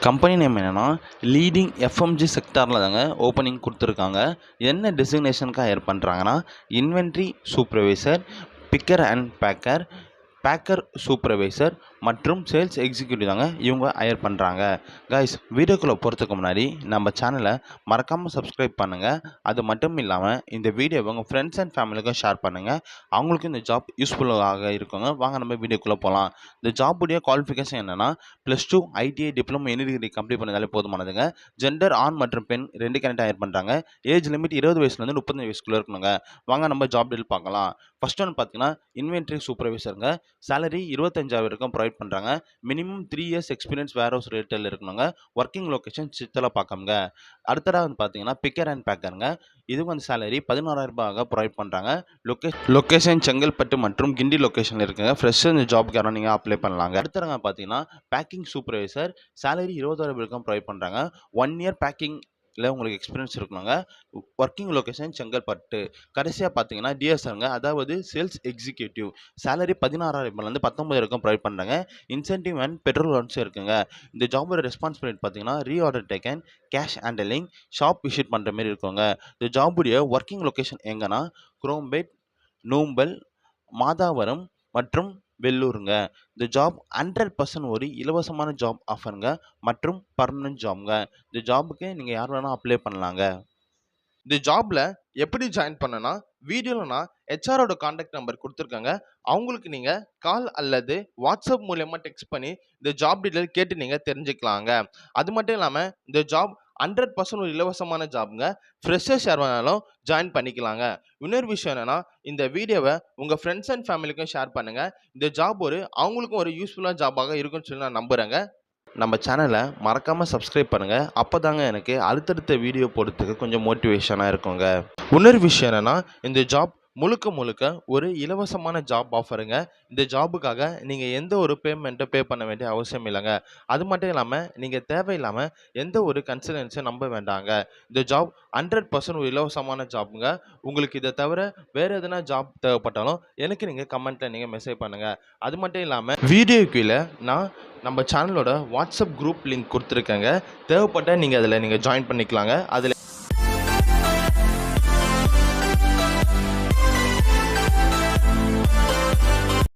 Company name என்னென்னா leading FMG செக்டாரில் தாங்க ஓப்பனிங் கொடுத்துருக்காங்க. என்ன டெசிக்னேஷனுக்கு ஹையர் பண்ணுறாங்கன்னா inventory supervisor, bigger and Baker supervisor மற்றும் சேல்ஸ் எக்ஸிக்யூட்டிவ் தாங்க இவங்க ஹையர் பண்ணுறாங்க. கைஸ், வீடியோக்குள்ளே போகிறதுக்கு முன்னாடி நம்ம சேனலை மறக்காமல் சப்ஸ்கிரைப் பண்ணுங்கள். அது மட்டும் இல்லாமல் இந்த வீடியோவை உங்கள் ஃப்ரெண்ட்ஸ் அண்ட் ஃபேமிலிக்கும் ஷேர் பண்ணுங்கள். அவங்களுக்கும் இந்த ஜாப் யூஸ்ஃபுல்லாக இருக்குங்க. வாங்க நம்ம வீடியோக்குள்ளே போகலாம். இந்த ஜாப்புடைய குவாலிஃபிகேஷன் என்னென்னா +2 ITI diploma any degree complete பண்ணதாலே போதுமானதுங்க. ஜெண்டர் ஆண் மற்றும் பெண் 2 கேண்டிடேட் ஹையர் பண்ணுறாங்க. ஏஜ் லிமிட் 20 வயசுலேருந்து 35 வயசுக்குள்ளே இருக்கணுங்க. வாங்க நம்ம ஜாப் டீல் பார்க்கலாம். ஃபர்ஸ்ட் ஒன் பார்த்தீங்கன்னா இன்வென்ட்ரி சூப்பர்வைசருங்க. சேலரி 25,000 வரைக்கும் ப்ரொவைட் பண்ணுறாங்க. Minimum 3 years experience warehouse ரேட்டில் இருக்கணுங்க. ஒர்க்கிங் லொக்கேஷன் சித்தலப்பாக்கம்ங்க. அடுத்ததாக வந்து பார்த்தீங்கன்னா பிக்கர் அண்ட் பேக்கருங்க. இதுக்கு வந்து சேலரி 16,000 ப்ரொவைட் பண்ணுறாங்க. லொக்கேஷன் செங்கல்பட்டு மற்றும் கிண்டி லொக்கேஷன் இருக்குங்க. ஃப்ரெஷ்ஷாக இந்த ஜாப்க்கு யாரும் நீங்கள் அப்ளை பண்ணலாங்க. அடுத்தவங்க பார்த்தீங்கன்னா பேக்கிங் சூப்பர்வைசர். சேலரி 20,000 வரைக்கும் ப்ரொவைட் பண்ணுறாங்க. 1 இயர் பேக்கிங் உங்களுக்கு எக்ஸ்பீரியன்ஸ் இருக்கணுங்க. Working location Chengalpattu. கடைசியாக பார்த்தீங்கன்னா டிஎஸ்ஆருங்க, அதாவது சேல்ஸ் எக்ஸிக்யூட்டிவ். சேலரி 16,000 19,000 வரைக்கும் ப்ரொவைட் பண்ணுறாங்க. இன்சென்டிவ் அண்ட் பெட்ரோல் லோன்ஸும் இருக்குங்க. இந்த ஜாபோட ரெஸ்பான்சிபிலிட்டி பார்த்தீங்கன்னா reorder taken, cash handling, shop visit பண்ணுற மாதிரி இருக்குங்க. இந்த ஜாபுடைய ஒர்க்கிங் லொக்கேஷன் எங்கன்னா குரோம்பேட், நூம்பல், மாதாவரம் மற்றும் வெள்ளூருங்க. இந்த ஜாப் 100% ஒரு இலவசமான ஜாப் ஆஃபருங்க மற்றும் பர்மனன்ட் ஜாப்ங்க. இந்த ஜாபுக்கு நீங்கள் யார் வேணால் அப்ளை பண்ணலாங்க. இந்த ஜாப்ல எப்படி ஜாயின் பண்ணனா வீடியோவில் நான் ஹெச்ஆரோட கான்டாக்ட் நம்பர் கொடுத்துருக்காங்க. அவங்களுக்கு நீங்கள் கால் அல்லது வாட்ஸ்அப் மூலயமா டெக்ஸ்ட் பண்ணி இந்த ஜாப் டீட்டெயில் கேட்டு நீங்கள் தெரிஞ்சுக்கலாங்க. அது மட்டும் இல்லாமல் இந்த ஜாப் 100% ஒரு இலவசமான ஜாப்ங்க. ஃப்ரெஷர்ஸ் யார் வேணாலும் ஜாயின் பண்ணிக்கலாங்க. இன்னொரு விஷயம் என்னன்னா, இந்த வீடியோவை உங்கள் ஃப்ரெண்ட்ஸ் அண்ட் ஃபேமிலிக்கும் ஷேர் பண்ணுங்கள். இந்த ஜாப் அவங்களுக்கும் ஒரு யூஸ்ஃபுல்லான ஜாபாக இருக்குன்னு சொல்லி நான் நம்புகிறேங்க. நம்ம சேனலை மறக்காமல் சப்ஸ்கிரைப் பண்ணுங்கள். அப்போ தாங்க எனக்கு அடுத்தடுத்த வீடியோ போடுறதுக்கு கொஞ்சம் மோட்டிவேஷனாக இருக்குங்க. இன்னொரு விஷயம் என்னன்னா, இந்த ஜாப் முழுக்க ஒரு இலவசமான ஜாப் ஆஃபருங்க. இந்த ஜாபுக்காக நீங்கள் எந்த ஒரு பேமெண்ட்டை பே பண்ண வேண்டிய அவசியம் இல்லைங்க. அது மட்டும் இல்லாமல் நீங்கள் தேவையில்லாமல் எந்த ஒரு கன்சல்டன்ஸையும் நம்ப வேண்டாங்க. இந்த ஜாப் 100% ஒரு இலவசமான ஜாப்புங்க. உங்களுக்கு இதை தவிர வேறு எதனா ஜாப் தேவைப்பட்டாலும் எனக்கு நீங்கள் கமெண்ட்டில் நீங்கள் மெசேஜ் பண்ணுங்கள். அது மட்டும் இல்லாமல் வீடியோ கீழே நான் நம்ம சேனலோட வாட்ஸ்அப் குரூப் லிங்க் கொடுத்துருக்கேங்க. தேவைப்பட்டால் நீங்கள் அதில் ஜாயின் பண்ணிக்கலாங்க. அதில்